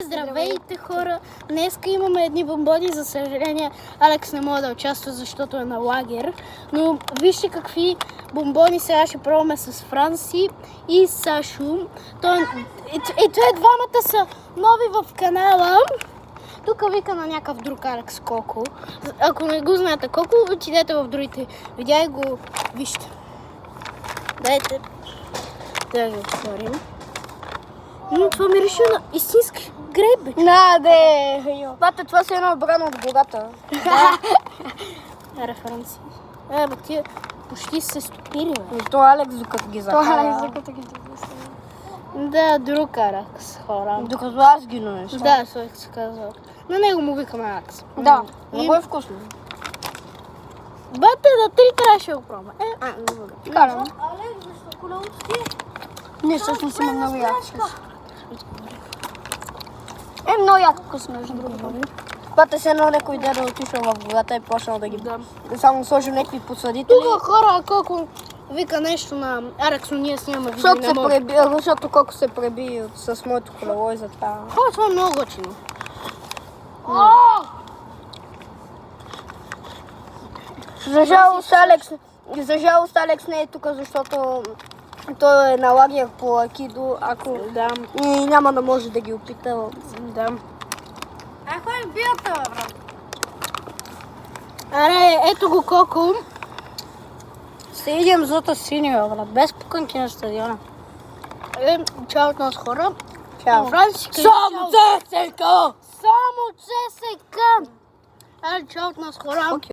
Здравейте, хора! Днеска имаме едни бомбони, за съжаление Алекс не може да участва, защото е на лагер. Но вижте какви бомбони сега ще пробваме с Франси и Сашо. Те двамата са нови в канала. Тук вика на някакъв друг Алекс Коко. Ако не го знаете Коко, отидете в другите видеа и го вижте. Дайте да го отворим. Това мирише на истински греб. Бате, това си едно брано от гората. Референции. Тия почти се стопили, бе. То Алекс докато ги захара. Да, друг Алекс, хора. Докато аз ги ноеш. Да, това се казва. На него му викаме Алекс. Да, много е вкусно. Бате, на 3 трябваше да го пробваме. Карам. Не, всъщност има много яко. Много яко вкусно, между другото. Бате се едно някой ден отишъл в гората и почнал да ги... Само сложил някакви подсъдители. Тук хора, колко вика нещо на Алекс, но ние снимаме видео. Защото колко се преби с моето колело и затова. Това е много готино. За жалост Алекс не е тук, защото той е на лагер по Акидо, ако и няма да може да ги опита. Да. Кой бията, брат? Аре, ето го Коко. Ще идем злата синия, брат, без пуканки на стадиона. Чао от нас, хора. Чао. Франси, Само ЦСКА! Само ЦСКА! Аре, чао от нас, хора.